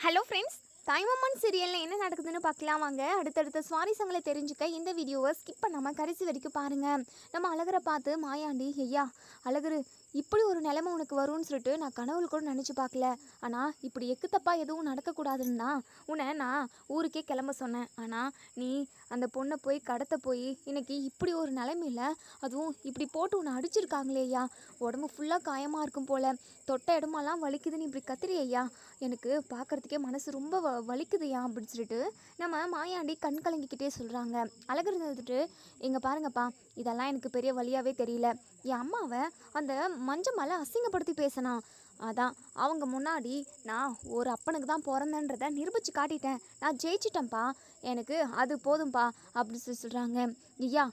Hello friends, தாய்மாமன் சீரியலில் என்ன நடக்குதுன்னு பார்க்கலாம் வாங்க. அடுத்தடுத்த சுவாரஸ்யங்களை தெரிஞ்சுக்க இந்த வீடியோவை ஸ்கிப் பண்ணாமல் கடைசி வரைக்கும் பாருங்கள். நம்ம அழகரை பார்த்து மாயாண்டி, ஐயா அழகரு, இப்படி ஒரு நிலைமை உனக்கு வரும்னு சொல்லிட்டு நான் கனவுல கூட நினச்சி பார்க்கல. ஆனால் இப்படி எக்குத்தப்பாக எதுவும் நடக்கக்கூடாதுன்னு தான் உன்னை நான் ஊருக்கே கிளம்ப சொன்னேன். ஆனால் நீ அந்த பொண்ணை போய் கடத்த போய் இன்னைக்கு இப்படி ஒரு நிலைமையில், அதுவும் இப்படி போட்டு உன்னை அடிச்சிருக்காங்களே ஐயா, உடம்பு ஃபுல்லாக காயமாக இருக்கும் போல், தொட்ட இடமெல்லாம் வலிக்குதுன்னு இப்படி கத்திரி ஐயா, எனக்கு பார்க்குறதுக்கே மனசு ரொம்ப வலிக்குதுயா அப்படின்னு சொல்லிட்டு நம்ம மாயாண்டி கண் கலங்கிக்கிட்டே சொல்கிறாங்க. அழகர் இருந்துட்டு, இங்கே பாருங்கப்பா, இதெல்லாம் எனக்கு பெரிய வழியாகவே தெரியல. என் அம்மாவை அந்த மஞ்ச மேலே அசிங்கப்படுத்தி பேசினான். அதான் அவங்க முன்னாடி நான் ஒரு அப்பனுக்கு தான் பிறந்தேன்றதை நிரூபித்து காட்டிட்டேன். நான் ஜெயிச்சிட்டேன்ப்பா, எனக்கு அது போதும்ப்பா அப்படி சொல்லி சொல்கிறாங்க. ஐயா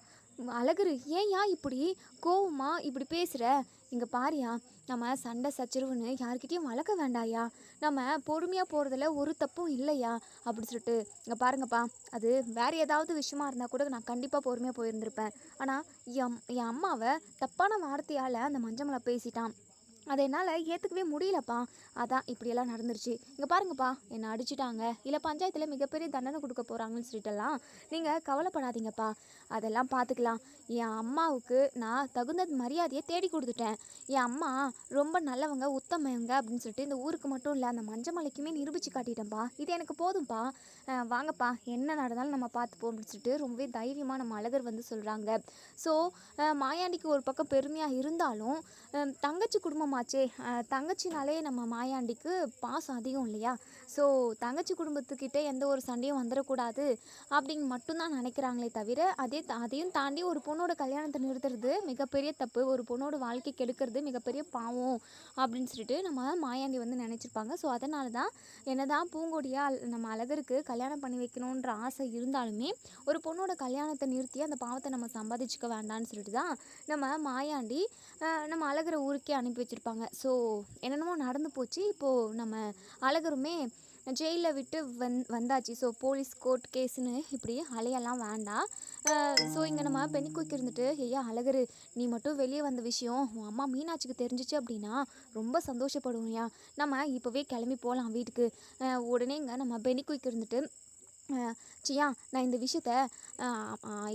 அழகரு, ஏன்யா இப்படி கோவமா இப்படி பேசுகிற? இங்கே பாரியா, நம்ம சண்டை சச்சரவுன்னு யார்கிட்டையும் வளர்க்க வேண்டாயா, நம்ம பொறுமையாக போகிறதுல ஒரு தப்பும் இல்லையா அப்படி சொல்லிட்டு, இங்கே பாருங்கப்பா, அது வேறு ஏதாவது விஷயமா இருந்தால் கூட நான் கண்டிப்பாக பொறுமையாக போயிருந்திருப்பேன். ஆனால் என் அம்மாவை தப்பான வார்த்தையால் அந்த மஞ்சமலை பேசிட்டான். அதை என்னால் ஏற்றுக்கவே முடியலப்பா. அதான் இப்படியெல்லாம் நடந்துருச்சு. இங்கே பாருங்கப்பா, என்னை அடிச்சிட்டாங்க, இல்லை பஞ்சாயத்தில் மிகப்பெரிய தண்டனை கொடுக்க போகிறாங்கன்னு சொல்லிட்டுலாம் நீங்கள் கவலைப்படாதீங்கப்பா, அதெல்லாம் பார்த்துக்கலாம். என் அம்மாவுக்கு நான் தகுந்த மரியாதையை தேடி கொடுத்துட்டேன். என் அம்மா ரொம்ப நல்லவங்க, உத்தமவங்க அப்படின்னு சொல்லிட்டு இந்த ஊருக்கு மட்டும் இல்லை, அந்த மஞ்சமலைக்குமே நிரூபித்து காட்டிட்டேன்ப்பா. இது எனக்கு போதும்ப்பா, வாங்கப்பா, என்ன நடந்தாலும் நம்ம பார்த்துப்போம் அப்படின்னு சொல்லிட்டு ரொம்பவே தைரியமாக நம்ம அழகர் வந்து சொல்கிறாங்க. ஸோ மாயாண்டிக்கு ஒரு பக்கம் பெருமையாக இருந்தாலும், தங்கச்சி குடும்பமாச்சே, தங்கச்சினாலே நம்ம மாயாண்டிக்கு பாசம் அதிகம் இல்லையா. ஸோ தங்கச்சி குடும்பத்துக்கிட்ட எந்த ஒரு சண்டையும் வந்துடக்கூடாது அப்படின்னு மட்டும்தான் நினைக்கிறாங்களே தவிர, அதையும் தாண்டி ஒரு பொண்ணோட கல்யாணத்தை நிறுத்துறது மிகப்பெரிய தப்பு, ஒரு பொண்ணோட வாழ்க்கை கெடுக்கிறது மிகப்பெரிய பாவம் அப்படின்னு சொல்லிட்டு நம்ம மாயாண்டி வந்து நினச்சிருப்பாங்க. ஸோ அதனால தான் என்னதான் பூங்கொடியாக நம்ம அழகருக்கு கல்யாணம் பண்ணி வைக்கணுன்ற ஆசை இருந்தாலுமே, ஒரு பொண்ணோட கல்யாணத்தை நிறுத்தி அந்த பாவத்தை நம்ம சம்பாதிச்சுக்க வேண்டான்னு சொல்லிட்டு தான் நம்ம மாயாண்டி நம்ம அழகரை ஊருக்கே அனுப்பி வச்சுருப்பாங்க. ஸோ என்னென்னமோ நடந்து போச்சு. இப்போது நம்ம அழகருமே ஜெயிலில் விட்டு வந்தாச்சு. ஸோ போலீஸ் கோர்ட் கேஸுன்னு இப்படி அலையெல்லாம் வேண்டாம். ஸோ இங்கே நம்ம பெண்ணிக்குய்க்கு இருந்துட்டு, ஐயா அழகரு, நீ மட்டும் வெளியே வந்த விஷயம் உன் அம்மா மீனாட்சிக்கு தெரிஞ்சிச்சு அப்படின்னா ரொம்ப சந்தோஷப்படுவோம்யா, நம்ம இப்போவே கிளம்பி போகலாம் வீட்டுக்கு. உடனே இங்கே நம்ம பெண்ணிக்குய்க்கு இருந்துட்டு, சியா நான் இந்த விஷயத்த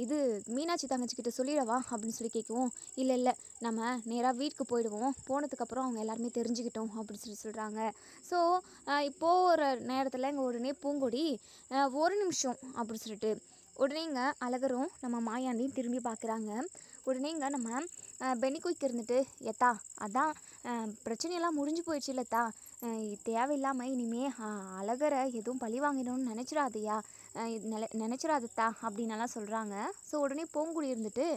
இது மீனாட்சி தங்கச்சிக்கிட்ட சொல்லிடவா அப்படின்னு சொல்லி கேட்கவும், இல்லை இல்லை, நம்ம நேராக வீட்டுக்கு போயிடுவோம், போனதுக்கப்புறம் அவங்க எல்லாருமே தெரிஞ்சுக்கிட்டோம் அப்படின்னு சொல்லி சொல்கிறாங்க. ஸோ இப்போது ஒரு நேரத்தில் இங்கே உடனே பூங்கொடி, ஒரு நிமிஷம் அப்படின்னு சொல்லிட்டு உடனே இங்கே அழகரும் நம்ம மாயாண்டியும் திரும்பி பார்க்குறாங்க. உடனே இங்கே நம்ம பெனிக்குய்க்கு இருந்துட்டு, எத்தா அதான் பிரச்சனையெல்லாம் முடிஞ்சு போயிடுச்சு இல்லத்தா, தேவையில்லாமல் இனிமே அழகரை எதுவும் பழி வாங்கிடணும்னு நினச்சிடாதையா, நினச்சிடாதத்தா அப்படின்னலாம் சொல்கிறாங்க. ஸோ உடனே பூங்குடி இருந்துட்டு,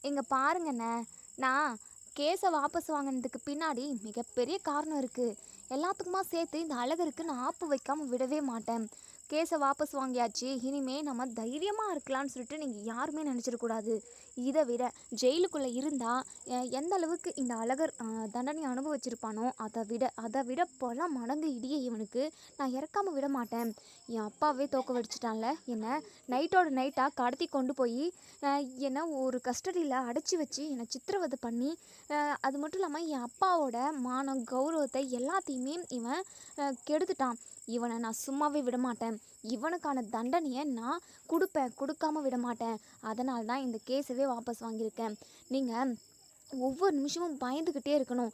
இங்கே பாருங்கண்ணே, நான் கேஸை வாபஸ் வாங்கினதுக்கு பின்னாடி மிகப்பெரிய காரணம் இருக்குது. எல்லாத்துக்குமா சேர்த்து இந்த அழகருக்கு நான் ஆப்பு வைக்காமல் விடவே மாட்டேன். கேஸை வாபஸ் வாங்கியாச்சு, இனிமேல் நம்ம தைரியமாக இருக்கலாம்னு சொல்லிட்டு நீங்கள் யாருமே நினச்சிடக்கூடாது. இதை விட ஜெயிலுக்குள்ளே இருந்தால் எந்த அளவுக்கு இந்த அழகர் தண்டனை அனுபவிச்சிருப்பானோ அதை விட பல மடங்கு இடியை இவனுக்கு நான் இறக்காமல் விட மாட்டேன். என் அப்பாவே தோக்க வடிச்சிட்டான்ல, என்னை நைட்டோட நைட்டாக கடத்தி கொண்டு போய் என்னை ஒரு கஸ்டடியில் அடைச்சி வச்சு என்னை சித்திரவதை பண்ணி, அது மட்டும் இல்லாமல் என் அப்பாவோட மானம் கௌரவத்தை எல்லாத்தையுமே இவன் கெடுத்துட்டான். இவனை நான் சும்மாவே விடமாட்டேன். இவனுக்கான தண்டனையை நான் கொடுக்காம விட மாட்டேன். அதனால தான் இந்த கேஸவே வாபஸ் வாங்கியிருக்கேன். நீங்கள் ஒவ்வொரு நிமிஷமும் பயந்துக்கிட்டே இருக்கணும்,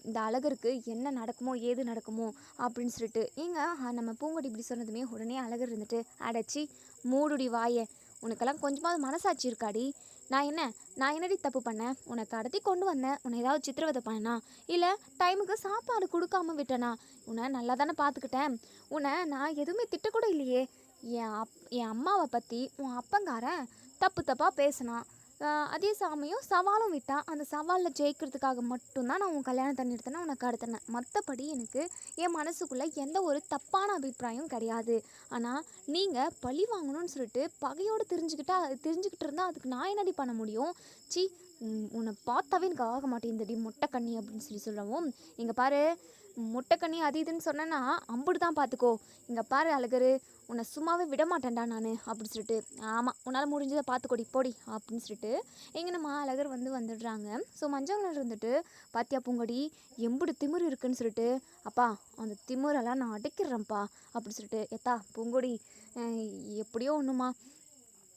இந்த அழகருக்கு என்ன நடக்குமோ ஏது நடக்குமோ அப்படின்னு சொல்லிட்டு. நம்ம பூங்கொடி இப்படி சொன்னதுமே உடனே அழகர் இருந்துட்டு, அடைச்சி மூடுடி வாயை, உனக்கெல்லாம் கொஞ்சமாவது மனசாட்சி இருக்காடி, நான் என்னடி தப்பு பண்ணேன்? உன்னை கடத்தி கொண்டு வந்தேன், உன்னை ஏதாவது சித்திரவதை பண்ணனா, இல்லை டைமுக்கு சாப்பாடு கொடுக்காம விட்டனா? உன்னை நல்லா தானே பார்த்துக்கிட்டேன், உன்னை நான் எதுவுமே திட்டக்கூட இல்லையே. என் அம்மாவை பற்றி உன் அப்பங்காரன் தப்பாக பேசினான், அதே சமயம் சவாலும் விட்டான். அந்த சவாலில் ஜெயிக்கிறதுக்காக மட்டும்தான் நான் உன் கல்யாணத்தை நிறுத்தினேன், உனக்கு கடத்தினேன். மற்றபடி எனக்கு என் மனசுக்குள்ளே எந்த ஒரு தப்பான அபிப்பிராயம் கிடையாது. ஆனால் நீங்கள் பழி வாங்கணும்னு சொல்லிட்டு பகையோடு தெரிஞ்சுக்கிட்டு இருந்தால் அதுக்கு நான் என்னடி பண்ண முடியும்? உன்னை பார்த்தாவே எனக்கு ஆக மாட்டேங்குதுடி மொட்டை கண்ணி அப்படின்னு சொல்லி சொல்லவும், இங்கே பாரு, முட்டைக்கண்ணி அது இதுன்னு சொன்னேன்னா அம்புட்டு தான் பார்த்துக்கோ. இங்கே பாரு அழகரு, உன்னை சும்மாவே விட மாட்டேன்டா நான் அப்படின்னு சொல்லிட்டு. ஆமாம், உன்னால் முடிஞ்சதை பார்த்துக்கொடி போடி அப்படின்னு சொல்லிட்டு எங்கே நம்ம அழகர் வந்துடுறாங்க. ஸோ மஞ்சள் இருந்துட்டு, பாத்தியா பூங்கொடி எம்புடு திமிரு இருக்குன்னு சொல்லிட்டு, அப்பா அந்த திமிரெல்லாம் நான் அடைக்கிறேன்ப்பா அப்படின்னு சொல்லிட்டு. எத்தா பூங்கொடி, எப்படியோ ஒன்றுமா,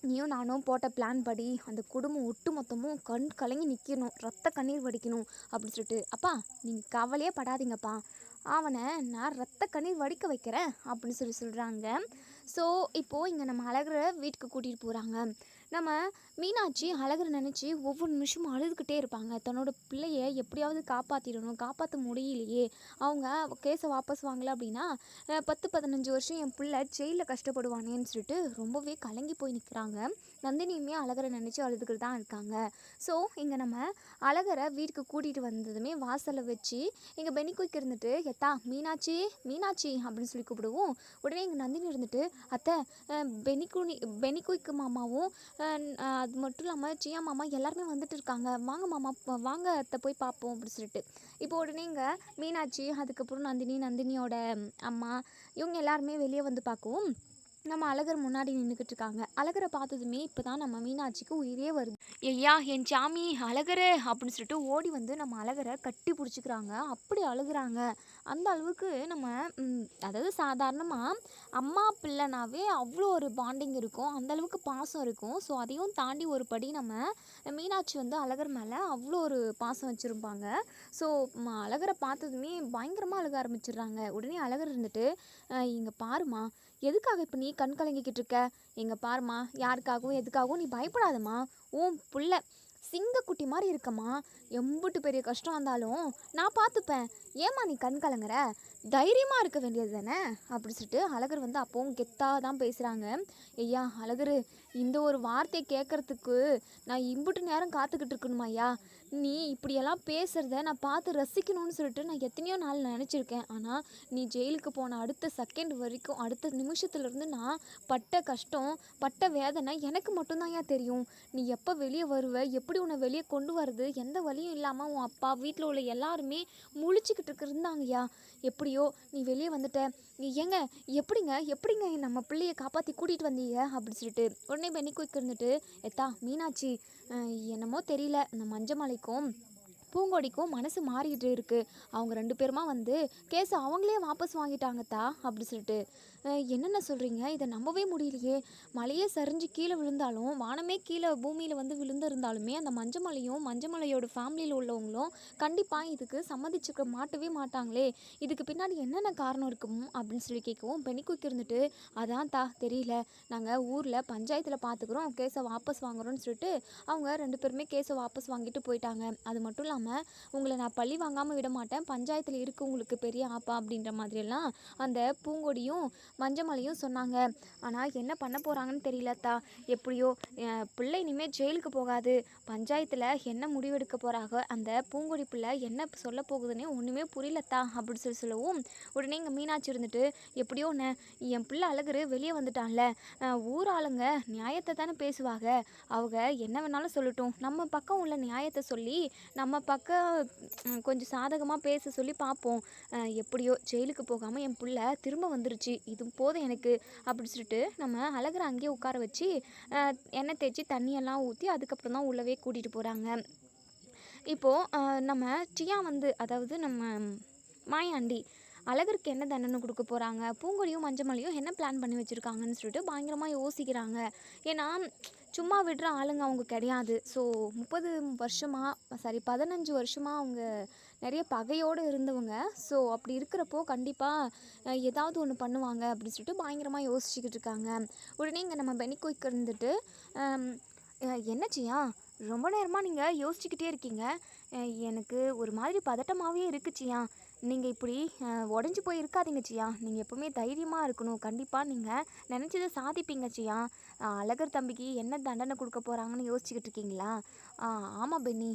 நீயும் நானும் போட்ட பிளான் படி அந்த குடும்பம் ஒட்டு மொத்தமும் கண் கலங்கி நிற்கணும், ரத்த கண்ணீர் வடிக்கணும் அப்படின்னு சொல்லிட்டு. அப்பா நீங்கள் கவலையே படாதீங்கப்பா, அவனை நான் ரத்த கண்ணீர் வடிக்க வைக்கிறேன் அப்படின்னு சொல்கிறாங்க. ஸோ இப்போது இங்கே நம்ம அழகரை வீட்டுக்கு கூட்டிகிட்டு போகிறாங்க. நம்ம மீனாட்சி அழகரை நினச்சி ஒவ்வொரு நிமிஷமும் அழுதுகிட்டே இருப்பாங்க. தன்னோட பிள்ளையை எப்படியாவது காப்பாற்றிடணும், காப்பாற்ற முடியலையே, அவங்க கேஸை வாபஸ் வாங்கலை அப்படின்னா 10-15 வருஷம் என் பிள்ளை ஜெயிலில் கஷ்டப்படுவானேன்னு சொல்லிட்டு ரொம்பவே கலங்கி போய் நிற்கிறாங்க. நந்தினியுமே அழகரை நினச்சி அழுதுகிட்டு தான் இருக்காங்க. ஸோ இங்கே நம்ம அழகரை வீட்டுக்கு கூட்டிகிட்டு வந்ததுமே வாசலில் வச்சு இங்கே பெனிக்குயிக்கு இருந்துட்டு, எத்தா மீனாட்சி மீனாட்சி அப்படின்னு சொல்லி கூப்பிடுவோம். உடனே இங்கே நந்தினி இருந்துட்டு, அத்தை பெனிக்குயிக்கு மாமாவும் அது மட்டும் இல்லாமல் சியா மாமா எல்லாருமே வந்துட்டு இருக்காங்க, வாங்க மாமா வாங்க அத்தை போய் பார்ப்போம் அப்படின்னு சொல்லிட்டு. இப்போ உடனே இங்கே மீனாட்சி, அதுக்கப்புறம் நந்தினியோட அம்மா, இவங்க எல்லாருமே வெளியே வந்து பார்க்கவும் நம்ம அழகர் முன்னாடி நின்றுக்கிட்டு இருக்காங்க. அழகரை பார்த்ததுமே இப்போ தான் நம்ம மீனாட்சிக்கு உயிரே வருது. ஐயா என் சாமி அழகரே அப்படின்னு சொல்லிட்டு ஓடி வந்து நம்ம அழகரை கட்டி பிடிச்சிக்கிறாங்க. அப்படி அழுகுறாங்க. அந்த அளவுக்கு நம்ம அதாவது சாதாரணமாக அம்மா பிள்ளைனாவே அவ்வளோ ஒரு பாண்டிங் இருக்கும், அந்த அளவுக்கு பாசம் இருக்கும். ஸோ அதையும் தாண்டி ஒரு படி நம்ம மீனாட்சி வந்து அழகர் மேலே அவ்வளோ ஒரு பாசம் வச்சுருப்பாங்க. ஸோ அழகரை பார்த்ததுமே பயங்கரமாக அழுக ஆரம்பிச்சிடுறாங்க. உடனே அழகர் இருந்துட்டு, இங்கே பாருமா, எதுக்காக இப்போ நீ கண் கலங்கிக்கிட்டு இருக்க, எங்கே பாருமா, யாருக்காகவும் எதுக்காகவும் நீ பயப்படாதம்மா, உன் புள்ள சிங்கக்குட்டி மாதிரி இருக்கம்மா, எம்புட்டு பெரிய கஷ்டம் வந்தாலும் நான் பார்த்துப்பேன், ஏம்மா நீ கண் கலங்குற, தைரியமாக இருக்க வேண்டியது தானே அப்படி சொல்லிட்டு அழகர் வந்து அப்போவும் கெத்தாக தான் பேசுகிறாங்க. ஐயா அழகர், இந்த ஒரு வார்த்தையை கேட்குறதுக்கு நான் இம்புட்டு நேரம் காத்துக்கிட்டு இருக்கணுமா ஐயா, நீ இப்படியெல்லாம் பேசுகிறத நான் பார்த்து ரசிக்கணும்னு சொல்லிட்டு நான் எத்தனையோ நாள் நினச்சிருக்கேன். ஆனால் நீ ஜெயிலுக்கு போன அடுத்த செகண்ட் வரைக்கும், அடுத்த நிமிஷத்துலேருந்து நான் பட்ட கஷ்டம் பட்ட வேதனை எனக்கு மட்டும்தான் ஐயா தெரியும். நீ எப்போ வெளியே வருவ, எப்படி உன்னை வெளியே கொண்டு வரது, எந்த வழியும் இல்லாமல் உன் அப்பா வீட்டில் உள்ள எல்லாருமே முழிச்சுக்கிட்டு இருந்தாங்கய்யா. எப்படியோ நீ வெளியே வந்துட்ட, ஏங்க எப்படிங்க நம்ம பிள்ளையை காப்பாற்றி கூட்டிகிட்டு வந்தீங்க அப்படி சொல்லிட்டு. உடனே பெனிக்குயிக்கு இருந்துட்டு, எத்தா மீனாட்சி, என்னமோ தெரியல, இந்த மஞ்சமலைக்கும் பூங்கொடிக்கும் மனசு மாறிக்கிட்டு இருக்குது, அவங்க 2 பேருமா வந்து கேஸை அவங்களே வாபஸ் வாங்கிட்டாங்கத்தா அப்படி சொல்லிட்டு. என்னென்ன சொல்கிறீங்க, இதை நம்பவே முடியலையே, மலையே சரிஞ்சு கீழே விழுந்தாலும், வானமே கீழே பூமியில் வந்து விழுந்திருந்தாலுமே அந்த மஞ்சமலையோட ஃபேமிலியில் உள்ளவங்களும் கண்டிப்பாக இதுக்கு சம்மதிச்சுக்க மாட்டவே மாட்டாங்களே, இதுக்கு பின்னாடி என்னென்ன காரணம் இருக்கும் அப்படின்னு சொல்லி கேட்கவும் பெனிக்குயிக்கு இருந்துட்டு, அதான் தா தெரியல, நாங்கள் ஊரில் பஞ்சாயத்தில் பார்த்துக்குறோம், கேஸை வாபஸ் வாங்குறோன்னு சொல்லிட்டு அவங்க 2 பேருமே கேஸை வாபஸ் வாங்கிட்டு போயிட்டாங்க. அது மட்டும் இல்லாமல் உங்களை நான் பழி வாங்காமல் விட மாட்டேன், பஞ்சாயத்தில் இருக்கு உங்களுக்கு பெரிய ஆப்பா அப்படின்ற மாதிரியெல்லாம் அந்த பூங்கொடியும் மஞ்சமலையும் சொன்னாங்க. ஆனால் என்ன பண்ண போகிறாங்கன்னு தெரியலத்தா, எப்படியோ பிள்ளை இனிமேல் ஜெயிலுக்கு போகாது, பஞ்சாயத்தில் என்ன முடிவெடுக்க போகிறாங்க, அந்த பூங்கொடி பிள்ளை என்ன சொல்ல போகுதுன்னே ஒன்றுமே புரியலத்தா அப்படி சொல்லவும். உடனே இங்கே மீனாட்சி இருந்துட்டு, எப்படியோ என் பிள்ளை அழகரு வெளியே வந்துட்டான்ல, ஊர் ஆளுங்க நியாயத்தை தானே பேசுவாங்க, அவங்க என்ன வேணாலும் சொல்லட்டும், நம்ம பக்கம் உள்ள நியாயத்தை சொல்லி நம்ம பக்கம் கொஞ்சம் சாதகமாக பேச சொல்லி பார்ப்போம், எப்படியோ ஜெயிலுக்கு போகாமல் என் பிள்ளை திரும்ப வந்துருச்சு, இது போதும் எனக்கு அப்படி சொல்லிட்டு நம்ம அழகரை அங்கேயே உட்கார வச்சு எண்ணெய் தேய்ச்சி தண்ணியெல்லாம் ஊற்றி அதுக்கப்புறம் தான் உள்ளவே கூட்டிகிட்டு போகிறாங்க. இப்போது நம்ம சியா வந்து, அதாவது நம்ம மாயாண்டி அழகருக்கு என்ன தண்டனை கொடுக்க போகிறாங்க, பூங்கொடியும் மஞ்சமலையும் என்ன பிளான் பண்ணி வச்சுருக்காங்கன்னு சொல்லிட்டு பயங்கரமாக யோசிக்கிறாங்க. ஏன்னா சும்மா விடுற ஆளுங்க அவங்க கிடையாது. ஸோ 15 வருஷமாக அவங்க நிறைய பகையோடு இருந்தவங்க. ஸோ அப்படி இருக்கிறப்போ கண்டிப்பாக ஏதாவது ஒன்று பண்ணுவாங்க அப்படின்னு சொல்லிட்டு பயங்கரமாக யோசிச்சுக்கிட்டு இருக்காங்க. உடனே இங்கே நம்ம பெனிக்குயிக்கு இருந்துட்டு, என்னச்சியா ரொம்ப நேரமாக நீங்கள் யோசிச்சுக்கிட்டே இருக்கீங்க, எனக்கு ஒரு மாதிரி பதட்டமாகவே இருக்குச்சியா, நீங்கள் இப்படி உடஞ்சி போய் இருக்காதீங்க சியா, நீங்கள் எப்போவுமே தைரியமாக இருக்கணும், கண்டிப்பாக நீங்கள் நினச்சதை சாதிப்பீங்க சியா, அழகர் தம்பிக்கு என்ன தண்டனை கொடுக்க போகிறாங்கன்னு யோசிச்சுக்கிட்டு இருக்கீங்களா? ஆமாம் பென்னி,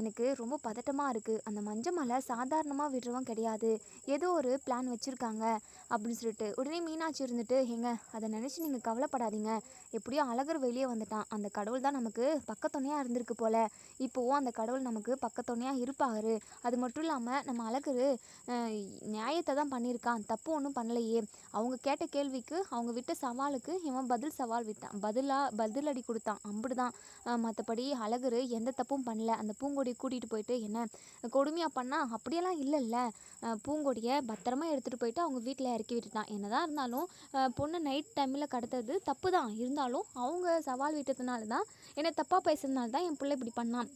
எனக்கு ரொம்ப பதட்டமாக இருக்குது. அந்த மஞ்சமலை சாதாரணமாக விடுறவன் கிடையாது, ஏதோ ஒரு பிளான் வச்சுருக்காங்க அப்படின்னு சொல்லிட்டு உடனே மீனாட்சி இருந்துட்டு, ஏங்க அதை நினச்சி நீங்கள் கவலைப்படாதீங்க, எப்படியோ அழகர் வெளியே வந்துட்டான், அந்த கடவுள் தான் நமக்கு பக்கத்துணையாக இருந்திருக்கு போல், இப்போவும் அந்த கடவுள் நமக்கு பக்கத்துணையாக இருப்பாரு. அது மட்டும் இல்லாமல் நம்ம அழகர் நியாயத்தை தான் பண்ணியிருக்கான், தப்பு ஒன்றும் பண்ணலையே. அவங்க கேட்ட கேள்விக்கு அவங்க விட்ட சவாலுக்கு இவன் சவால் விட்டான், பதிலடி கொடுத்தான், அப்படிதான். மற்றபடி அழகர் எந்த தப்பும் பண்ணல. அந்த பூங்கொடியை கூட்டிகிட்டு போயிட்டு என்ன கொடுமையாக பண்ணா? அப்படியெல்லாம் இல்லைல்ல. பூங்கொடியை பத்திரமா எடுத்துகிட்டு போயிட்டு அவங்க வீட்டில் இறக்கி விட்டுட்டான். என்னதான் இருந்தாலும் பொண்ணு நைட் டைமில் கடத்துறது தப்பு தான், இருந்தாலும் அவங்க சவால் விட்டதுனால தான், என்னை தப்பாக பேசுறதுனால தான் என் பிள்ளை இப்படி பண்ணான்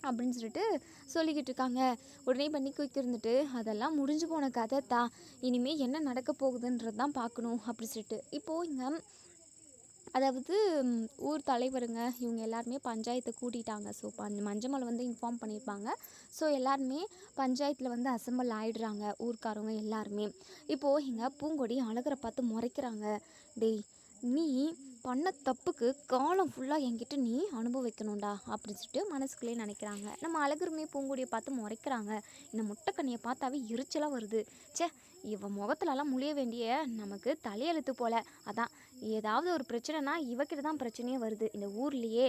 அப்படின்னு சொல்லிட்டு சொல்லிக்கிட்டு இருக்காங்க. உடனே பண்ணி இருந்துட்டு, அதெல்லாம் முடிஞ்சு போன கதை தான், இனிமேல் என்ன நடக்க போகுதுன்றது தான் பார்க்கணும் அப்படி சொல்லிட்டு இப்போது இங்கே அதாவது ஊர் தலைவருங்க இவங்க எல்லாருமே பஞ்சாயத்தை கூட்டிட்டாங்க. ஸோ மஞ்சமலை வந்து இன்ஃபார்ம் பண்ணியிருப்பாங்க. ஸோ எல்லாருமே பஞ்சாயத்தில் வந்து அசெம்பிள் ஆகிடுறாங்க ஊர்க்காரவங்க எல்லாருமே. இப்போது இங்கே பூங்கொடி அழகரை பார்த்து முறைக்கிறாங்க, டேய் நீ பண்ண தப்புக்கு காலம் ஃபுல்லாக என்கிட்ட நீ அனுபவிக்கணும்டா அப்படின்னு சொல்லிட்டு மனசுக்குள்ளேயே நினைக்கிறாங்க. நம்ம அழகருமே பூங்கொடியை பார்த்து முறைக்கிறாங்க, இந்த முட்டைக்கண்ணியை பார்த்தாவே எரிச்சலாக வருது, சே இவன் முகத்துலலாம் முழிய வேண்டிய நமக்கு தலையெழுத்து போல், அதான் ஏதாவது ஒரு பிரச்சனைனா இவக்கிட்ட தான் பிரச்சனையே வருது, இந்த ஊர்லேயே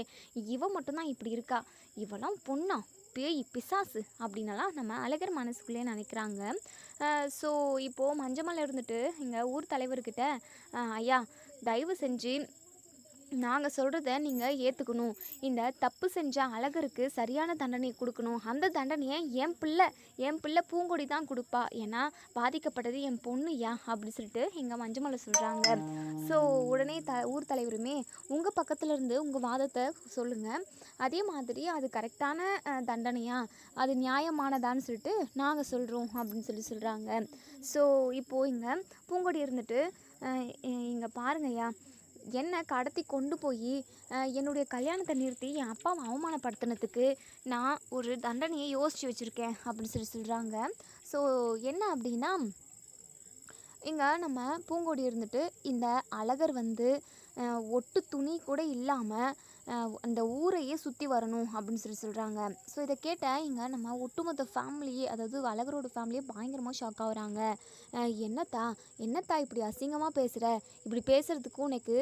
இவ மட்டும்தான் இப்படி இருக்கா, இவெல்லாம் பொண்ணா பேய் பிசாசு அப்படின்னலாம் நம்ம அழகர் மனசுக்குள்ளே நினைக்கிறாங்க. ஸோ இப்போது மஞ்சமலை இருந்துட்டு இங்கே ஊர் தலைவர்கிட்ட, ஐயா தயவு செஞ்சு நாங்கள் சொல்கிறத நீங்கள் ஏற்றுக்கணும், இந்த தப்பு செஞ்ச அழகருக்கு சரியான தண்டனை கொடுக்கணும், அந்த தண்டனையை என் பிள்ளை பூங்கொடி தான் கொடுப்பா, ஏன்னா பாதிக்கப்பட்டது என் பொண்ணுயா அப்படி சொல்லிட்டு எங்கள் மஞ்சமலை சொல்கிறாங்க. ஸோ உடனே ஊர் தலைவருமே உங்கள் பக்கத்தில் இருந்து உங்கள் வாதத்தை சொல்லுங்கள், அதே மாதிரி அது கரெக்டான தண்டனையா, அது நியாயமானதான்னு சொல்லிட்டு நாங்கள் சொல்கிறோம் அப்படின்னு சொல்கிறாங்க. ஸோ இப்போது இங்கே பூங்கொடி இருந்துட்டு, இங்கே பாருங்கய்யா, என்னை கடத்தி கொண்டு போய் என்னுடைய கல்யாணத்தை நிறுத்தி என் அப்பாவை அவமானப்படுத்தினதுக்கு நான் ஒரு தண்டனையை யோசித்து வச்சுருக்கேன் அப்படின்னு சொல்கிறாங்க. ஸோ என்ன அப்படின்னா, இங்கே நம்ம பூங்கொடி இருந்துட்டு இந்த அழகர் வந்து ஒட்டு துணி கூட இல்லாமல் அந்த ஊரையே சுற்றி வரணும் அப்படின்னு சொல்கிறாங்க. ஸோ இதை கேட்ட இங்கே நம்ம ஒட்டுமொத்த ஃபேமிலியே, அதாவது அழகரோட ஃபேமிலியே பயங்கரமாக ஷாக் ஆகுறாங்க. என்னத்தா இப்படி அசிங்கமாக பேசுகிற, இப்படி பேசுகிறதுக்கும் உனக்கு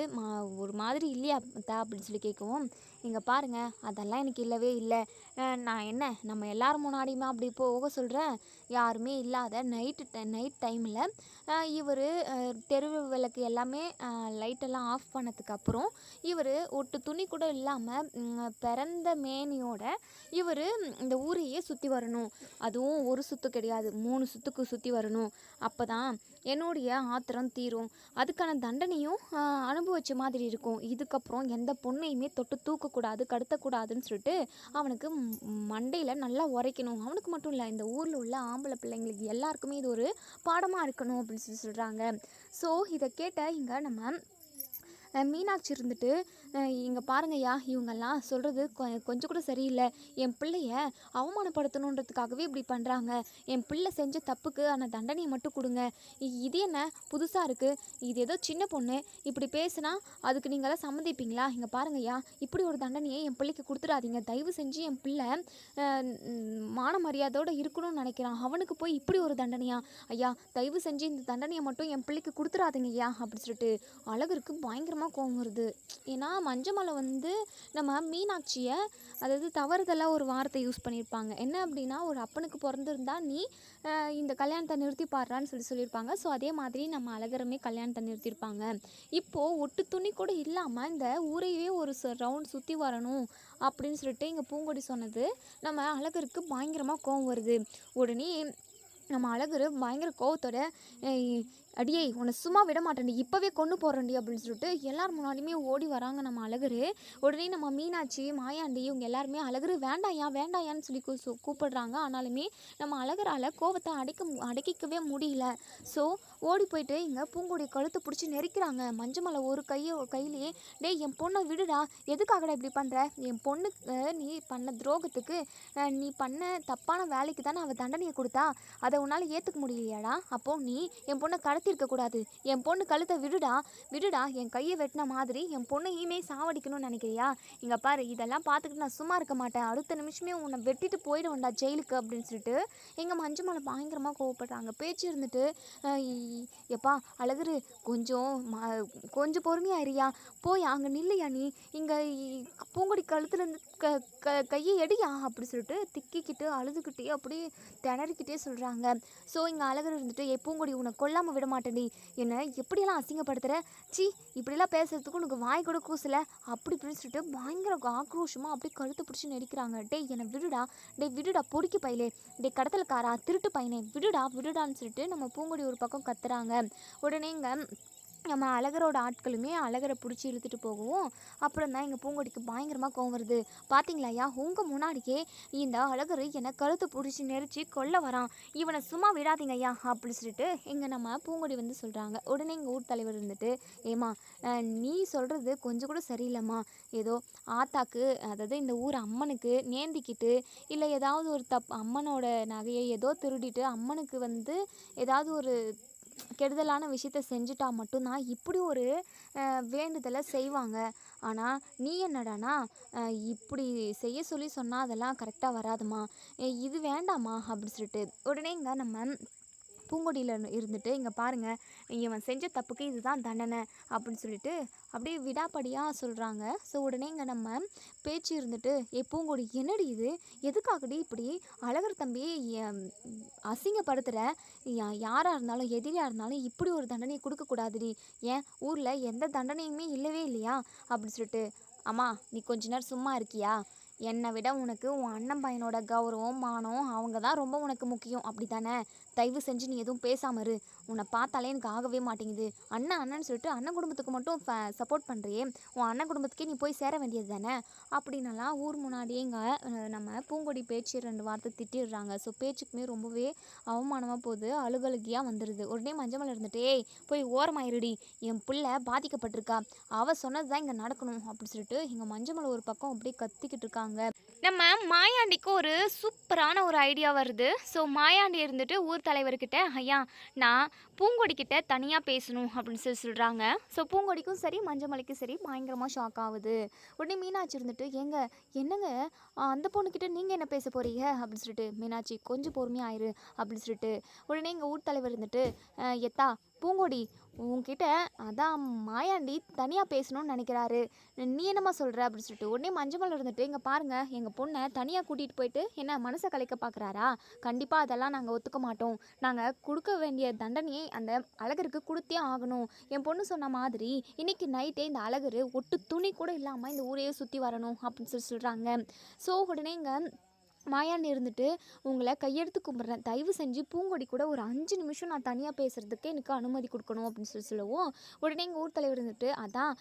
ஒரு மாதிரி இல்லையா தா அப்படின்னு சொல்லி கேட்கவும், இங்கே பாருங்கள் அதெல்லாம் எனக்கு இல்லவே இல்லை, நான் என்ன நம்ம எல்லோரும் முன்னாடியுமே அப்படி போக சொல்கிறேன், யாருமே இல்லாத நைட் டைமில் இவர் தெரு விளக்கு எல்லாமே லைட்டெல்லாம் ஆஃப் பண்ணதுக்கப்புறம் இவர் ஒட்டு துணி கூட இல்லாமல் பிறந்த மேனியோட இவர் இந்த ஊரையே சுற்றி வரணும், அதுவும் ஒரு சுற்று கிடையாது 3 சுற்றுக்கு சுற்றி வரணும், அப்போ தான் என்னுடைய ஆத்திரம் தீரும், அதுக்கான தண்டனையும் அனுபவிச்ச மாதிரி இருக்கும், இதுக்கப்புறம் எந்த பொண்ணையுமே தொட்டு தூக்கக்கூடாது கடத்தக்கூடாதுன்னு சொல்லிட்டு அவனுக்கு மண்டையில் நல்லா உரைக்கணும், அவனுக்கு மட்டும் இல்லை இந்த ஊரில் உள்ள ஆம்பளை பிள்ளைங்களுக்கு எல்லாருக்குமே இது ஒரு பாடமாக இருக்கணும் அப்படின்னு சொல்கிறாங்க. ஸோ இதை கேட்ட இங்கே நம்ம மீனாட்சி இருந்துட்டு, இங்கே பாருங்கய்யா இவங்கெல்லாம் சொல்கிறது கொஞ்சம் கூட சரியில்லை, என் பிள்ளைய அவமானப்படுத்தணுன்றதுக்காகவே இப்படி பண்ணுறாங்க, என் பிள்ளை செஞ்ச தப்புக்கு ஆனால் தண்டனையை மட்டும் கொடுங்க, இது என்ன புதுசாக இருக்குது, இது ஏதோ சின்ன பொண்ணு இப்படி பேசுனா அதுக்கு நீங்களாம் சம்மதிப்பீங்களா, இங்கே பாருங்கய்யா இப்படி ஒரு தண்டனையை என் பிள்ளைக்கு கொடுத்துடாதீங்க, தயவு செஞ்சு என் பிள்ளை மான மரியாதையோடு இருக்கணும்னு நினைக்கிறான், அவனுக்கு போய் இப்படி ஒரு தண்டனையா, ஐயா தயவு செஞ்சு இந்த தண்டனையை மட்டும் என் பிள்ளைக்கு கொடுத்துடாதீங்க ஐயா அப்படி சொல்லிட்டு அழகருக்கு பயங்கரமாக கோவம் வருது. ஏன்னா மஞ்சமலை வந்து நம்ம மீனாட்சியை அதாவது தவறுதலாக ஒரு வார்த்தை யூஸ் பண்ணியிருப்பாங்க, என்ன அப்படின்னா ஒரு அப்பனுக்கு பிறந்திருந்தா நீ இந்த கல்யாணத்தை நிறுத்தி பாடுறான்னு சொல்லியிருப்பாங்க. ஸோ அதே மாதிரி நம்ம அழகருமே கல்யாணத்தை நிறுத்தியிருப்பாங்க. இப்போது ஒட்டு துணி கூட இல்லாமல் இந்த ஊரையே ஒரு ரவுண்ட் சுற்றி வரணும் அப்படின்னு சொல்லிட்டு இங்கே பூங்கொடி சொன்னது நம்ம அழகருக்கு பயங்கரமாக கோவம் வருது. உடனே நம்ம அழகர் பயங்கர கோவத்தோட, அடியே உன்னை சும்மா விட மாட்டேன்டி, இப்போவே கொண்டு போகிறேன்டி அப்படின்னு சொல்லிட்டு எல்லாரும் முன்னாடியுமே ஓடி வராங்க நம்ம அழகர். உடனே நம்ம மீனாட்சி மாயாண்டி இவங்க எல்லாருமே அழகர் வேண்டாயான்னு சொல்லி கூப்பிடுறாங்க. ஆனாலுமே நம்ம அழகரால் கோவத்தை அடக்கிக்கவே முடியல. ஸோ ஓடி போயிட்டு இங்கே பூங்கொடி கழுத்தை பிடிச்சி நெரிக்கிறாங்க. மஞ்சமலை ஒரு கையிலேயே, டேய் என் பொண்ணை விடுடா, எதுக்காகடா இப்படி பண்ணுற, என் பொண்ணுக்கு நீ பண்ண துரோகத்துக்கு நீ பண்ண தப்பான வேலைக்கு தானே அவள் தண்டனையை கொடுத்தா, அதை உன்னால் ஏற்றுக்க முடியலையாடா, அப்போது நீ என் பொண்ணை கடத்தி இருக்கக்கூடாது. என் பொண்ணு கழுத்தை விடுடா விடுடா, என் கையை வெட்டின மாதிரி என் பொண்ணையுமே சாவடிக்கணும்னு நினைக்கிறியா? இங்கே பாரு, இதெல்லாம் பார்த்துக்கிட்டு நான் சும்மா இருக்க மாட்டேன். அடுத்த நிமிஷமே உன்னை வெட்டிட்டு போயிடுவேன்டா ஜெயிலுக்கு அப்படின்னு சொல்லிட்டு எங்கள் மஞ்சள் பயங்கரமாக கோவப்படுறாங்க. பேச்சு இருந்துட்டு எப்பா அழகுரு, கொஞ்சம் கொஞ்சம் பொறுமையாக இருயா, போய் அங்கே நில்லையா, நீ இங்கே பூங்கொடி கழுத்துலேருந்து கையை எடியா அப்படி சொல்லிட்டு திக்கிக்கிட்டு அழுதுகிட்டே அப்படியே திணறிக்கிட்டே சொல்கிறாங்க. ஸோ இங்கே அழகர் இருந்துட்டு பூங்கொடி, உன்னை கொல்லாமல் விட மாட்டேன்டி, என்னை எப்படியெல்லாம் அசிங்கப்படுத்துகிற, சி இப்படிலாம் பேசுறதுக்கு உனக்கு வாய் கூட கூசலை அப்படி இப்படின்னு சொல்லிட்டு பயங்கர ஆக்ரோஷமாக அப்படியே கழுத்தை பிடிச்சி நெரிக்கிறாங்க. டேய் என்னை விடுடா, டே விடுடா பொறுக்கி பையலே, டே கடத்தலுக்காரா திருட்டு பையனே விடுடா விடுடான்னு சொல்லிட்டு நம்ம பூங்கொடி ஒரு பக்கம் கத்துறாங்க. உடனே இங்கே நம்ம அழகரோட ஆட்களுமே அழகரை பிடிச்சி இழுத்துட்டு போகவும் அப்புறம் தான் எங்கள் பூங்கொடிக்கு பயங்கரமாக கோவம் வருது. பார்த்தீங்களா ஐயா, உங்கள் முன்னாடியே இந்த அழகர் என்னை கழுத்தை பிடிச்சி நெரிச்சு கொல்ல வரான், இவனை சும்மா விடாதீங்க ஐயா அப்படி சொல்லிட்டு இங்கே நம்ம பூங்கொடி வந்து சொல்கிறாங்க. உடனே எங்கள் ஊர் தலைவர் இருந்துட்டு, ஏமா நீ சொல்கிறது கொஞ்சம் கூட சரியில்லைம்மா, ஏதோ ஆத்தாக்கு அதாவது இந்த ஊர் அம்மனுக்கு நேந்திக்கிட்டு இல்லை ஏதாவது ஒரு அம்மனோட நகையை ஏதோ திருடிட்டு அம்மனுக்கு வந்து ஏதாவது ஒரு கெடுதலான விஷயத்த செஞ்சுட்டா மட்டும்தான் இப்படி ஒரு வேண்டுதலை செய்வாங்க. ஆனால் நீ என்னடானா இப்படி செய்ய சொல்லி சொன்னால் அதெல்லாம் கரெக்டாக வராதுமா, இது வேண்டாமா அப்படி சொல்லிட்டு உடனே இங்கே நம்ம பூங்கொடியில் இருந்துட்டு, இங்கே பாருங்கள், இவன் செஞ்ச தப்புக்கு இதுதான் தண்டனை அப்படின்னு சொல்லிட்டு அப்படியே விடாப்படியாக சொல்கிறாங்க. ஸோ உடனே இங்கே நம்ம பேச்சு இருந்துட்டு, பூங்கொடி என்னடி இது, எதுக்காகடி இப்படி அழகர் தம்பி அசிங்கப்படுத்துகிற, யாராக இருந்தாலும் எதிரியாக இருந்தாலும் இப்படி ஒரு தண்டனையை கொடுக்கக்கூடாதுடி, ஏன் ஊரில் எந்த தண்டனையுமே இல்லவே இல்லையா அப்படி சொல்லிட்டு, அம்மா நீ கொஞ்ச நேரம் சும்மா இருக்கியா, என்னை விட உனக்கு உன் அண்ணன் பையனோட கௌரவம் மானம் அவங்க தான் ரொம்ப உனக்கு முக்கியம் அப்படி தானே, தயவு செஞ்சு நீ எதுவும் பேசாம இரு, உன்னை பார்த்தாலே எனக்கு ஆகவே மாட்டேங்குது, அண்ணன் சொல்லிட்டு அண்ணன் குடும்பத்துக்கு மட்டும் சப்போர்ட் பண்ணுறியே, உன் அண்ணன் குடும்பத்துக்கே நீ போய் சேர வேண்டியது தானே அப்படின்னலாம் ஊர் முன்னாடியே இங்கே நம்ம பூங்கொடி பேச்சு 2 வார்த்தை திட்டிடுறாங்க. ஸோ பேச்சுக்குமே ரொம்பவே அவமானமாக போகுது, அழுகழுகியாக வந்துடுது. உடனே மஞ்சள் இருந்துட்டு, போய் ஓரமாயிருடி, என் பிள்ளை பாதிக்கப்பட்டிருக்கா, அவள் சொன்னது தான் இங்கே நடக்கணும் அப்படி சொல்லிட்டு எங்கள் மஞ்சள் ஒரு பக்கம் அப்படியே கத்திக்கிட்டு இருக்காங்க. நம்ம மாயாண்டிக்கு ஒரு சூப்பரான ஒரு ஐடியா வருது. ஸோ மாயாண்டி இருந்துட்டு ஊர் தலைவர்கிட்ட, ஐயா நான் பூங்கொடிக்கிட்ட தனியாக பேசணும் அப்படின்னு சொல்கிறாங்க. ஸோ பூங்கொடிக்கும் சரி மஞ்சமலைக்கும் சரி பயங்கரமாக ஷாக் ஆகுது. உடனே மீனாட்சி இருந்துட்டு, என்னங்க அந்த பொண்ணுக்கிட்ட நீங்கள் என்ன பேச போகிறீங்க அப்படின்னு சொல்லிட்டு, மீனாட்சி கொஞ்சம் பொறுமையாயிரு அப்படின்னு சொல்லிட்டு உடனே எங்கள் ஊர் தலைவர் இருந்துட்டு, எத்தா பூங்கொடி உன்கிட்ட அதான் மாயாண்டி தனியாக பேசணும்னு நினைக்கிறாரு, நீ என்னம்மா சொல்கிற அப்படின்னு சொல்லிட்டு உடனே மஞ்சள் இருந்துட்டு, இங்கே பாருங்கள், எங்கள் பொண்ணை தனியாக கூட்டிகிட்டு போயிட்டு என்ன மனசை கலைக்க பார்க்குறாரா, கண்டிப்பாக அதெல்லாம் நாங்கள் ஒத்துக்க மாட்டோம், நாங்கள் கொடுக்க வேண்டிய தண்டனையை அந்த அழகருக்கு கொடுத்தே ஆகணும், என் பொண்ணு சொன்ன மாதிரி இன்றைக்கி நைட்டே இந்த அழகர் ஒட்டு துணி கூட இல்லாமல் இந்த ஊரையே சுற்றி வரணும் அப்படின்னு சொல்கிறாங்க. ஸோ உடனே இங்கே மாயாண்டி இருந்துட்டு, உங்களை கையெடுத்து கும்பிட்றேன், தயவு செஞ்சு பூங்கொடி கூட ஒரு 5 நிமிஷம் நான் தனியாக பேசுகிறதுக்கு எனக்கு அனுமதி கொடுக்கணும் அப்படின்னு சொல்லுவோம். உடனே எங்கள் ஊர் தலைவர் இருந்துட்டு, அதான்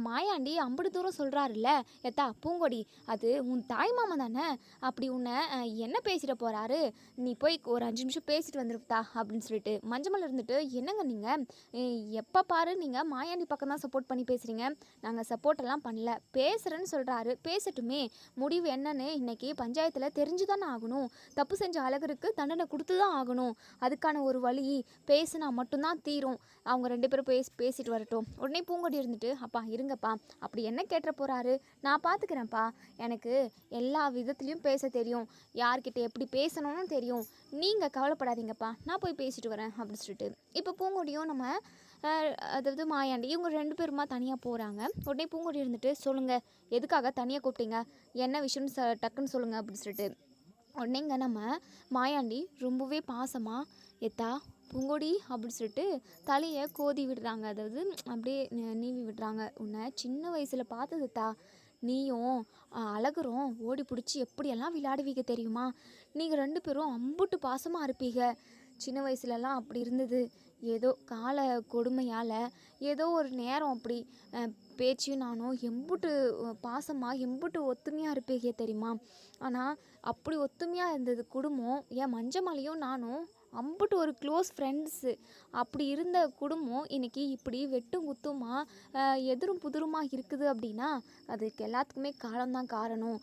மாயாண்டி அம்பது தூரம் சொல்கிறாருல்ல, எத்தா பூங்கொடி அது உன் தாய் மாமா தானே, அப்படி உன்னை என்ன பேசிட போகிறாரு, நீ போய் ஒரு 5 நிமிஷம் பேசிட்டு வந்துருப்பா அப்படின்னு சொல்லிட்டு மஞ்சள் இருந்துட்டு, என்னங்க நீங்கள் எப்போ பாரு நீங்கள் மாயாண்டி பக்கம் தான் சப்போர்ட் பண்ணி பேசுகிறீங்க, நாங்கள் சப்போர்ட்டெல்லாம் பண்ணல, பேசுகிறேன்னு சொல்கிறாரு, பேசட்டுமே, முடிவு என்னன்னு இன்னைக்கு பஞ்சாயத்தில் தெரிஞ்சு தானே ஆகணும், தப்பு செஞ்ச அழகருக்கு தண்டனை கொடுத்து தான் ஆகணும், அதுக்கான ஒரு வழி பேசினா மட்டும்தான் தீரும், அவங்க 2 பேரும் பேசிட்டு வரட்டும். உடனே பூங்கொடி இருந்துட்டு, அப்பா இருங்கப்பா, அப்படி என்ன கேட்டுற போகிறாரு, நான் பார்த்துக்கிறேன்ப்பா, எனக்கு எல்லா விதத்துலேயும் பேச தெரியும், யார்கிட்ட எப்படி பேசணும்னு தெரியும், நீங்கள் கவலைப்படாதீங்கப்பா, நான் போய் பேசிட்டு வரேன் அப்படின்னு சொல்லிட்டு இப்போ பூங்கொடியும் நம்ம அதாவது மாயாண்டி இவங்க 2 பேருமா தனியாக போகிறாங்க. உடனே பூங்கொடி இருந்துட்டு, சொல்லுங்கள் எதுக்காக தனியாக கூப்பிட்டீங்க, என்ன விஷயம்னு டக்குன்னு சொல்லுங்கள் அப்படின்னு சொல்லிட்டு உடனே இங்கே நம்ம மாயாண்டி ரொம்பவே பாசமாக, எத்தா பூங்கொடி அப்படின்னு சொல்லிட்டு தலையை கோதி விடுறாங்க, அதாவது அப்படியே நீவி விடுறாங்க, உன்னை சின்ன வயசில் பார்த்ததுத்தா, நீயும் அழகரும் ஓடி பிடிச்சி எப்படியெல்லாம் விளையாடுவீங்க தெரியுமா, நீங்கள் 2 பேரும் அம்புட்டு பாசமாக இருப்பீங்க, சின்ன வயசுலலாம் அப்படி இருந்தது, ஏதோ கால கொடுமையால் ஏதோ ஒரு நேரம் அப்படி பேச்சியும் நானும் எம்புட்டு பாசமாக எம்புட்டு ஒத்துமையாக இருப்பீங்க தெரியுமா, ஆனால் அப்படி ஒத்துமையாக இருந்தது குடும்பம் என் மஞ்சமலையும் நானும் அம்புட்டு ஒரு க்ளோஸ் ஃப்ரெண்ட்ஸு. அப்படி இருந்த குடும்பம் இன்னைக்கு இப்படி வெட்டும் குத்துமா எதிரும் புதிருமா இருக்குது அப்படின்னா, அதுக்கு எல்லாத்துக்குமே காலம் தான் காரணம்.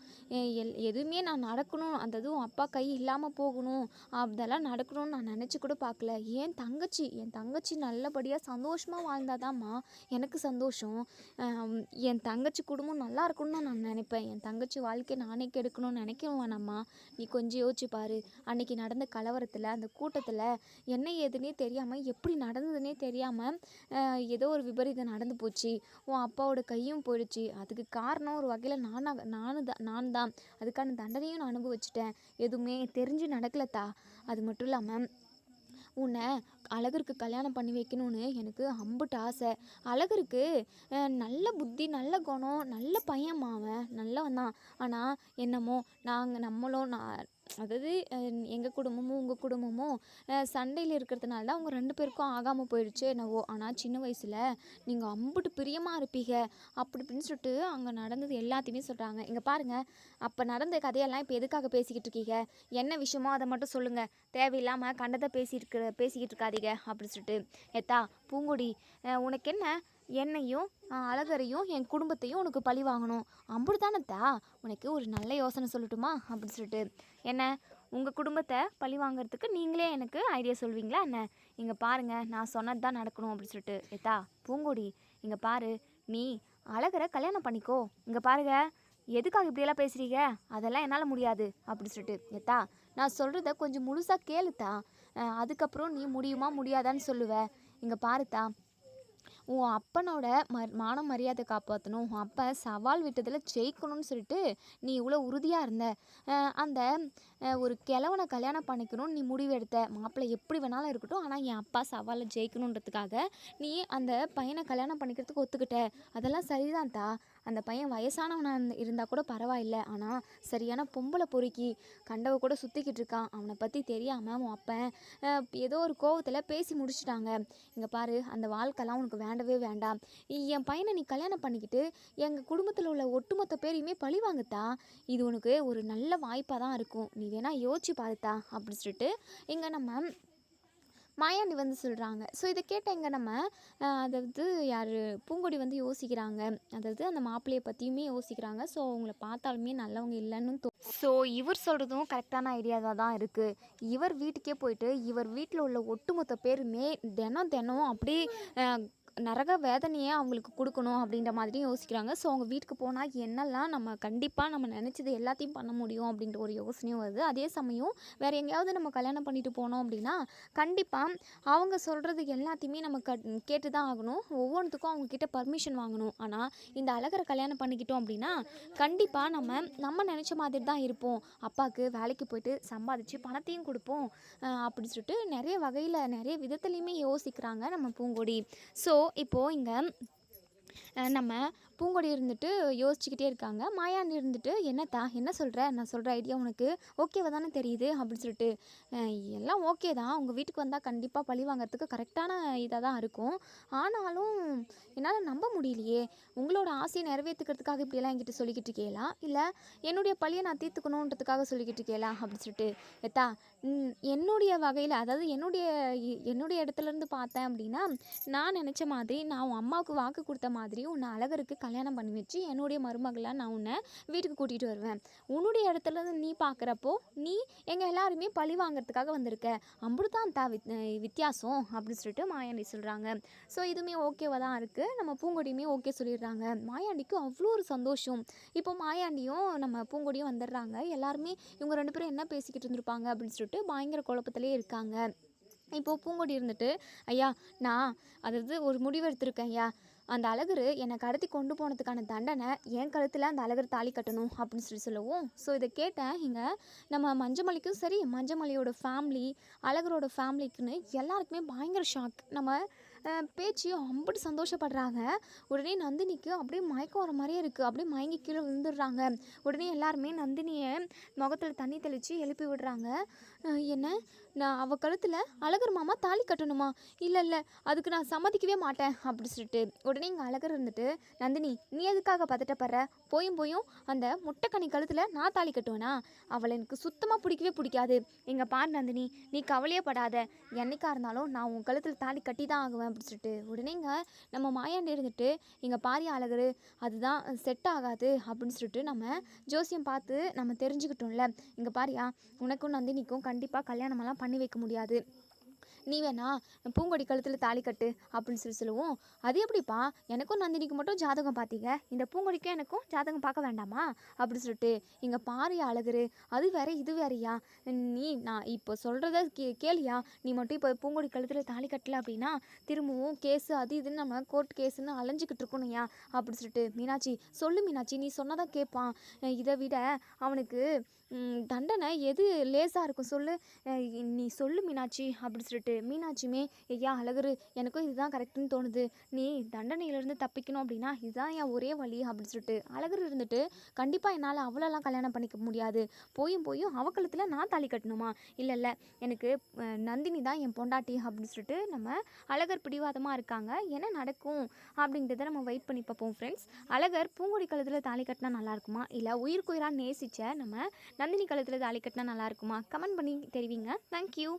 எதுவுமே நான் நடக்கணும், அந்த இதுவும் அப்பா கை இல்லாமல் போகணும், அதெல்லாம் நடக்கணும்னு நான் நினச்சி கூட பார்க்கல. என் தங்கச்சி நல்லபடியாக சந்தோஷமாக வாழ்ந்தாதாம்மா எனக்கு சந்தோஷம். என் தங்கச்சி குடும்பம் நல்லா இருக்கணும்னு தான் நான் நினைப்பேன். என் தங்கச்சி வாழ்க்கையை நானே கெடுக்கணும்னு நினைக்கவும் வேணாம்மா. நீ கொஞ்சம் யோசிச்சு பாரு. அன்னைக்கு நடந்த கலவரத்தில், அந்த கூட்டத்தில் என்ன ஏதுன்னே தெரியாமல், எப்படி நடந்ததுன்னே தெரியாமல் ஏதோ ஒரு விபரீதம் நடந்து போச்சு. உன் அப்பாவோட கையும் போயிடுச்சு. அதுக்கு காரணம் ஒரு வகையில் நான் தான். அதுக்கான தண்டனையும் நான் அனுபவிச்சிட்டேன். எதுவுமே தெரிஞ்சு நடக்கலத்தா. அது மட்டும் இல்லாமல் உன்னை அழகருக்கு கல்யாணம் பண்ணி வைக்கணும்னு எனக்கு அம்புட்டு ஆசை. அழகருக்கு நல்ல புத்தி, நல்ல குணம், நல்ல பையன்மா அவன். நல்லவன் தான். ஆனால் என்னமோ அதாவது எங்கள் குடும்பமும் உங்கள் குடும்பமும் சண்டையில் இருக்கிறதுனால தான் அவங்க 2 பேருக்கும் ஆகாமல் போயிடுச்சு என்னவோ. ஆனால் சின்ன வயசில் நீங்கள் அம்புட்டு பிரியமாக இருப்பீங்க அப்படி இப்படின்னு சொல்லிட்டு அங்கே நடந்தது எல்லாத்தையுமே சொல்கிறாங்க. இங்கே பாருங்கள், அப்போ நடந்த கதையெல்லாம் இப்போ எதுக்காக பேசிக்கிட்டு இருக்கீங்க? என்ன விஷயமோ அதை மட்டும் சொல்லுங்கள். தேவையில்லாமல் கண்டதை பேசிக்கிட்டு இருக்காதீங்க அப்படின்னு சொல்லிட்டு. ஏத்தா பூங்கொடி, உனக்கு என்ன, என்னையும் அழகரையும் என் குடும்பத்தையும் உனக்கு பழி வாங்கணும் அம்புடுதானத்தா? உனக்கு ஒரு நல்ல யோசனை சொல்லட்டுமா அப்படின்னு சொல்லிட்டு. என்ன, உங்கள் குடும்பத்தை பழி வாங்குறதுக்கு நீங்களே எனக்கு ஐடியா சொல்வீங்களா என்ன? இங்கே பாருங்கள், நான் சொன்னது தான் நடக்கணும் அப்படின்னு சொல்லிட்டு. ஏத்தா பூங்கொடி, இங்கே பாரு, நீ அழகரை கல்யாணம் பண்ணிக்கோ. இங்கே பாருங்க, எதுக்காக இப்படியெல்லாம் பேசுகிறீங்க? அதெல்லாம் என்னால் முடியாது அப்படி சொல்லிட்டு. ஏத்தா நான் சொல்கிறத கொஞ்சம் முழுசாக கேளுத்தா. அதுக்கப்புறம் நீ முடியுமா முடியாதான்னு சொல்லுவேன். இங்கே பாருத்தா, உன் அப்பனோட மான மரியாதை காப்பாற்றணும், உன் அப்பா சவால் விட்டதில் ஜெயிக்கணும்னு சொல்லிட்டு நீ இவ்வளோ உறுதியாக இருந்த. அந்த ஒரு கிழவனை கல்யாணம் பண்ணிக்கணும்னு நீ முடிவு எடுத்த. மாப்பிள்ளை எப்படி வேணாலும் இருக்கட்டும், ஆனால் என் அப்பா சவாலில் ஜெயிக்கணுன்றதுக்காக நீ அந்த பையனை கல்யாணம் பண்ணிக்கிறதுக்கு ஒத்துக்கிட்ட. அதெல்லாம் சரிதான்தா. அந்த பையன் வயசானவனாக இருந்தால் கூட பரவாயில்லை, ஆனால் சரியான பொம்பளை பொறுக்கி கண்டவ கூட சுற்றிக்கிட்டு இருக்கான். அவனை பற்றி தெரியாமல் உன் அப்பன் ஏதோ ஒரு கோவத்தில் பேசி முடிச்சிட்டாங்க. இங்கே பாரு, அந்த வாழ்க்கைலாம் உனக்கு வேண்டவே வேண்டாம். என் பையனை நீ கல்யாணம் பண்ணிக்கிட்டு எங்கள் குடும்பத்தில் உள்ள ஒட்டுமொத்த பேரையுமே பழி வாங்குத்தா. இது உனக்கு ஒரு நல்ல வாய்ப்பாக தான் இருக்கும். நீ வேணா யோசிச்சு பாருத்தா அப்படின்னு சொல்லிட்டு இங்கே நம்ம மாயாண்டி வந்து சொல்கிறாங்க. ஸோ இதை கேட்ட இங்கே நம்ம அதாவது யார் பூங்கொடி வந்து யோசிக்கிறாங்க. அதாவது அந்த மாப்பிள்ளையை பற்றியுமே யோசிக்கிறாங்க. ஸோ அவங்கள பார்த்தாலுமே நல்லவங்க இல்லைன்னு ஸோ இவர் சொல்கிறதும் கரெக்டான ஐடியாவாக தான் இருக்குது. இவர் வீட்டுக்கே போயிட்டு இவர் வீட்டில் உள்ள ஒட்டுமொத்த பேருமே தினம் அப்படியே நரக வேதனையை அவங்களுக்கு கொடுக்கணும் அப்படின்ற மாதிரி யோசிக்கிறாங்க. ஸோ அவங்க வீட்டுக்கு போனால் என்னெல்லாம் நம்ம கண்டிப்பாக நம்ம நினச்சது எல்லாத்தையும் பண்ண முடியும் அப்படின்ற ஒரு யோசனையும் வருது. அதே சமயம் வேறு எங்கேயாவது நம்ம கல்யாணம் பண்ணிட்டு போனோம் அப்படின்னா கண்டிப்பாக அவங்க சொல்கிறது எல்லாத்தையுமே நம்ம கேட்டு தான் ஆகணும். ஒவ்வொன்றுத்துக்கும் அவங்கக்கிட்ட பர்மிஷன் வாங்கணும். ஆனால் இந்த அழகரை கல்யாணம் பண்ணிக்கிட்டோம் அப்படின்னா கண்டிப்பாக நம்ம நினச்ச மாதிரி தான் இருப்போம். அப்பாவுக்கு வேலைக்கு போயிட்டு சம்பாதிச்சு பணத்தையும் கொடுப்போம் அப்படின்னு சொல்லிட்டு நிறைய வகையில் நிறைய விதத்துலேயுமே யோசிக்கிறாங்க நம்ம பூங்கொடி. ஸோ இப்போது இங்கே நம்ம பூங்கொடி இருந்துட்டு யோசிச்சுக்கிட்டே இருக்காங்க. மாயாண்டி இருந்துட்டு, என்னத்தா என்ன சொல்கிற, நான் சொல்கிற ஐடியா உனக்கு ஓகேவா தானே தெரியுது அப்படின்னு சொல்லிட்டு. எல்லாம் ஓகே தான், உங்கள் வீட்டுக்கு வந்தால் கண்டிப்பாக பழி வாங்கிறதுக்கு கரெக்டான இதாக தான் இருக்கும். ஆனாலும் என்னால் நம்ப முடியலையே, உங்களோட ஆசையை நிறைவேற்றுக்கிறதுக்காக இப்படியெல்லாம் என்கிட்ட சொல்லிக்கிட்டு இருக்கேலாம், இல்லை என்னுடைய பழியை நான் தீர்த்துக்கணுன்றதுக்காக சொல்லிக்கிட்டு இருக்கேலாம் அப்படின்னு சொல்லிட்டு. ஏத்தா என்னுடைய வகையில், அதாவது என்னுடைய இடத்துலேருந்து பார்த்தேன் அப்படின்னா, நான் நினச்ச மாதிரி, நான் உன் அம்மாவுக்கு வாக்கு கொடுத்த மாதிரி உன்னை அழகருக்கு கல்யாணம் பண்ணி வச்சு என்னுடைய மருமகளாக நான் உன்னை வீட்டுக்கு கூட்டிகிட்டு வருவேன். உன்னுடைய இடத்துலேருந்து நீ பார்க்குறப்போ நீ எங்கள் எல்லாருமே பழி வாங்கிறதுக்காக வந்திருக்க. அம்புடுதான் வித்தியாசம் அப்படின்னு சொல்லிட்டு மாயாண்டி சொல்கிறாங்க. ஸோ இதுவுமே ஓகேவாக தான் இருக்குது. நம்ம பூங்கொடியுமே ஓகே சொல்லிடுறாங்க. மாயாண்டிக்கு அவ்வளோ ஒரு சந்தோஷம். இப்போ மாயாண்டியும் நம்ம பூங்கொடியும் வந்துடுறாங்க. எல்லாருமே இவங்க 2 பேரும் என்ன பேசிக்கிட்டு இருந்திருப்பாங்க அப்படின்னு சொல்லிட்டு பயங்கர குழப்பத்திலே இருக்காங்க. இப்போது பூங்கொடி இருந்துட்டு, ஐயா நான் அதாவது ஒரு முடிவு எடுத்திருக்கேன் ஐயா. அந்த அழகர் என்னை கடத்தி கொண்டு போனதுக்கான தண்டனை என் கழுத்தில் அந்த அழகர் தாலி கட்டணும் அப்படின்னு சொல்லவும். ஸோ இதை கேட்டேன் இங்கே நம்ம மஞ்சமல்லிக்கும் சரி, மஞ்சமல்லியோட ஃபேமிலி, அழகரோட ஃபேமிலிக்குன்னு எல்லாருக்குமே பயங்கர ஷாக். நம்ம பேச்சு அம்புட்டு சந்தோஷப்படுறாங்க. உடனே நந்தினிக்கு அப்படியே மயக்கம் வர மாதிரியே இருக்குது. அப்படியே மயங்கி கீழே விழுந்துடுறாங்க. உடனே எல்லாருமே நந்தினியை முகத்தில் தண்ணி தெளித்து எழுப்பி விடுறாங்க. என்ன, நான் அவள் கழுத்தில் அழகர் மாமா தாலி கட்டணுமா? இல்லை இல்லை, அதுக்கு நான் சம்மதிக்கவே மாட்டேன் அப்படி சொல்லிட்டு உடனே இங்கே அழகர் இருந்துட்டு, நந்தினி நீ எதுக்காக பதட்டப்படுற? போயும் அந்த முட்டைக்கனி கழுத்தில் நான் தாலி கட்டுவேனா? அவளை எனக்கு சுத்தமாக பிடிக்கவே பிடிக்காது. எங்கள் பார் நந்தினி, நீ கவலையே படாத, என்னைக்கா இருந்தாலும் நான் உன் கழுத்தில் தாலி கட்டி தான் ஆகுவேன் அப்படி சொல்லிட்டு உடனே இங்கே நம்ம மாயாண்டி இருந்துட்டு, எங்கள் பாரி அழகர் அதுதான் செட் ஆகாது அப்படின்னு சொல்லிட்டு நம்ம ஜோசியம் பார்த்து நம்ம தெரிஞ்சுக்கிட்டோம்ல. இங்கே பாரியா, உனக்கும் நந்தினிக்கும் கண்டிப்பாக கல்யாணமெல்லாம் பண்ணி வைக்க முடியாது. நீ வேணா பூங்கொடி கழுத்தில் தாலி கட்டு அப்படின்னு சொல்லுவோம். அது எப்படிப்பா, எனக்கும் நந்தினிக்கு மட்டும் ஜாதகம் பார்த்தீங்க, இந்த பூங்கொடிக்கும் எனக்கும் ஜாதகம் பார்க்க வேண்டாமா அப்படி சொல்லிட்டு இங்கே பாரு அழகரு, அது வேற இது வேறையா? நான் இப்போ சொல்கிறத கேளியா? நீ மட்டும் இப்போ பூங்கொடி கழுத்தில் தாலி கட்டல அப்படின்னா திரும்பவும் கேஸு அது இதுன்னு நம்ம கோர்ட் கேஸுன்னு அலைஞ்சிக்கிட்டு இருக்கணும்யா அப்படி சொல்லிட்டு, மீனாட்சி சொல்லு மீனாட்சி, நீ சொன்னதான் கேட்பான். இதை விட அவனுக்கு தண்டனை எது லேசாக இருக்கும் சொல்லு, நீ சொல்லு மீனாட்சி அப்படி சொல்லிட்டு மீனாட்சியுமே, ஐயா அழகரு, எனக்கும் இதுதான் கரெக்டுன்னு தோணுது, நீ தண்டனையிலேருந்து தப்பிக்கணும் அப்படின்னா இதுதான் என் ஒரே வழி அப்படின்னு சொல்லிட்டு அழகர் இருந்துட்டு, கண்டிப்பாக என்னால் அவளெல்லாம் கல்யாணம் பண்ணிக்க முடியாது, போயும் அவக்களத்தில் நான் தாலி கட்டணுமா? இல்லை எனக்கு நந்தினி தான் என் பொண்டாட்டி அப்படின்னு சொல்லிட்டு நம்ம அழகர் பிடிவாதமாக இருக்காங்க. என்ன நடக்கும் அப்படிங்கிறத நம்ம வெயிட் பண்ணி பார்ப்போம் ஃப்ரெண்ட்ஸ். அழகர் பூங்கொடி கழுத்தில் தாலி கட்டினா நல்லாயிருக்குமா, இல்லை உயிருக்குயிராக நேசித்த நம்ம நந்தினி கழுத்தில் தாலி கட்டினா நல்லாயிருக்குமா? கமெண்ட் பண்ணி தெரிவிங்க. தேங்க்யூ.